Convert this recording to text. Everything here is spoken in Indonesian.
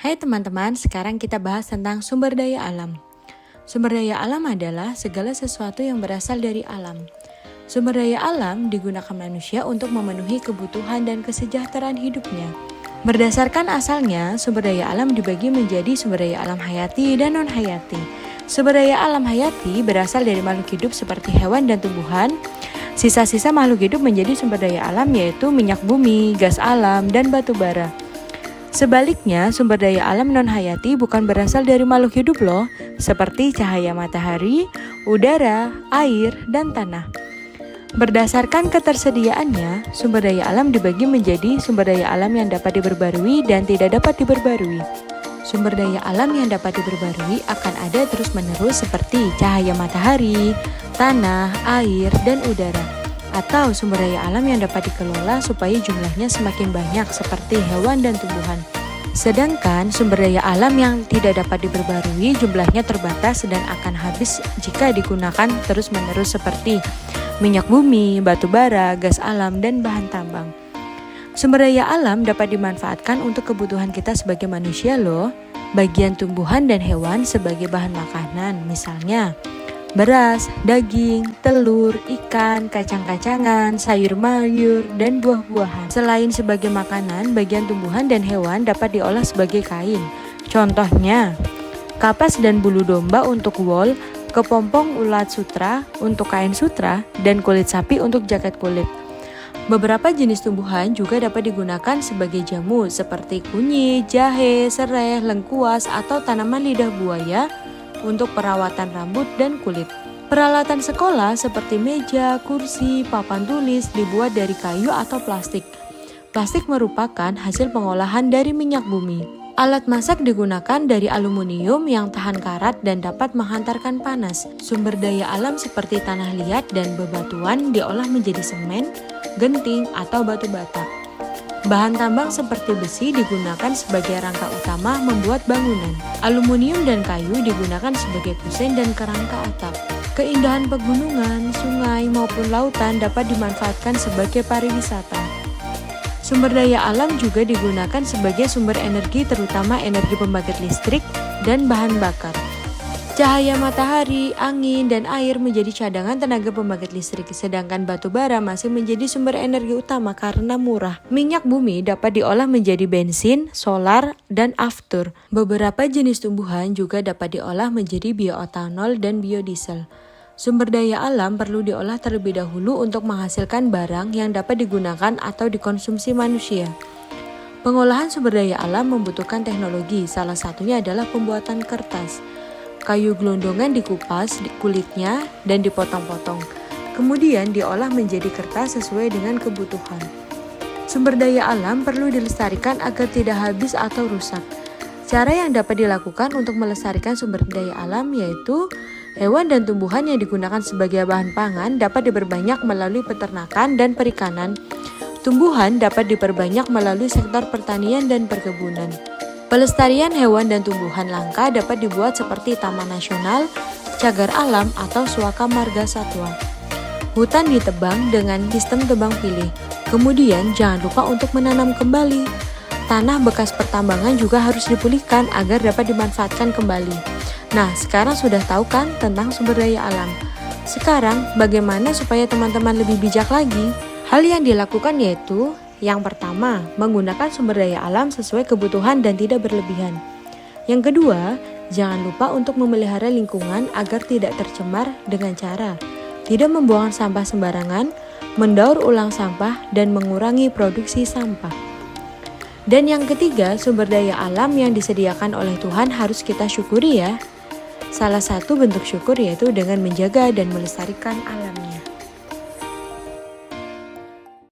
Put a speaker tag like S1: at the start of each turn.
S1: Hai teman-teman, sekarang kita bahas tentang sumber daya alam. Sumber daya alam adalah segala sesuatu yang berasal dari alam. Sumber daya alam digunakan manusia untuk memenuhi kebutuhan dan kesejahteraan hidupnya. Berdasarkan asalnya, sumber daya alam dibagi menjadi sumber daya alam hayati dan non-hayati. Sumber daya alam hayati berasal dari makhluk hidup seperti hewan dan tumbuhan. Sisa-sisa makhluk hidup menjadi sumber daya alam yaitu minyak bumi, gas alam, dan batu bara. Sebaliknya, sumber daya alam non-hayati bukan berasal dari makhluk hidup loh, seperti cahaya matahari, udara, air, dan tanah. Berdasarkan ketersediaannya, sumber daya alam dibagi menjadi sumber daya alam yang dapat diperbarui dan tidak dapat diperbarui. Sumber daya alam yang dapat diperbarui akan ada terus-menerus seperti cahaya matahari, tanah, air, dan udara. Atau sumber daya alam yang dapat dikelola supaya jumlahnya semakin banyak seperti hewan dan tumbuhan. Sedangkan sumber daya alam yang tidak dapat diperbarui jumlahnya terbatas dan akan habis jika digunakan terus-menerus seperti minyak bumi, batu bara, gas alam, dan bahan tambang. Sumber daya alam dapat dimanfaatkan untuk kebutuhan kita sebagai manusia loh. Bagian tumbuhan dan hewan sebagai bahan makanan, misalnya beras, daging, telur, ikan, kacang-kacangan, sayur-mayur, dan buah-buahan. Selain sebagai makanan, bagian tumbuhan dan hewan dapat diolah sebagai kain. Contohnya, kapas dan bulu domba untuk wol, kepompong ulat sutra untuk kain sutra, dan kulit sapi untuk jaket kulit. Beberapa jenis tumbuhan juga dapat digunakan sebagai jamu seperti kunyit, jahe, serai, lengkuas, atau tanaman lidah buaya untuk perawatan rambut dan kulit. Peralatan sekolah seperti meja, kursi, papan tulis dibuat dari kayu atau plastik. Plastik merupakan hasil pengolahan dari minyak bumi. Alat masak digunakan dari aluminium yang tahan karat dan dapat menghantarkan panas. Sumber daya alam seperti tanah liat dan bebatuan diolah menjadi semen, genting, atau batu bata. Bahan tambang seperti besi digunakan sebagai rangka utama membuat bangunan. Aluminium dan kayu digunakan sebagai kusen dan kerangka atap. Keindahan pegunungan, sungai, maupun lautan dapat dimanfaatkan sebagai pariwisata. Sumber daya alam juga digunakan sebagai sumber energi terutama energi pembangkit listrik dan bahan bakar. Cahaya matahari, angin, dan air menjadi cadangan tenaga pembangkit listrik, sedangkan batu bara masih menjadi sumber energi utama karena murah. Minyak bumi dapat diolah menjadi bensin, solar, dan aftur. Beberapa jenis tumbuhan juga dapat diolah menjadi bioetanol dan biodiesel. Sumber daya alam perlu diolah terlebih dahulu untuk menghasilkan barang yang dapat digunakan atau dikonsumsi manusia. Pengolahan sumber daya alam membutuhkan teknologi, salah satunya adalah pembuatan kertas. Kayu gelondongan dikupas kulitnya dan dipotong-potong. Kemudian diolah menjadi kertas sesuai dengan kebutuhan. Sumber daya alam perlu dilestarikan agar tidak habis atau rusak. Cara yang dapat dilakukan untuk melestarikan sumber daya alam yaitu hewan dan tumbuhan yang digunakan sebagai bahan pangan dapat diperbanyak melalui peternakan dan perikanan. Tumbuhan dapat diperbanyak melalui sektor pertanian dan perkebunan. Pelestarian hewan dan tumbuhan langka dapat dibuat seperti taman nasional, cagar alam, atau suaka marga satwa. Hutan ditebang dengan sistem tebang pilih. Kemudian jangan lupa untuk menanam kembali. Tanah bekas pertambangan juga harus dipulihkan agar dapat dimanfaatkan kembali. Nah, sekarang sudah tahu kan tentang sumber daya alam. Sekarang, bagaimana supaya teman-teman lebih bijak lagi? Hal yang dilakukan yaitu yang pertama, menggunakan sumber daya alam sesuai kebutuhan dan tidak berlebihan. Yang kedua, jangan lupa untuk memelihara lingkungan agar tidak tercemar dengan cara tidak membuang sampah sembarangan, mendaur ulang sampah, dan mengurangi produksi sampah. Dan yang ketiga, sumber daya alam yang disediakan oleh Tuhan harus kita syukuri ya. Salah satu bentuk syukur yaitu dengan menjaga dan melestarikan alam.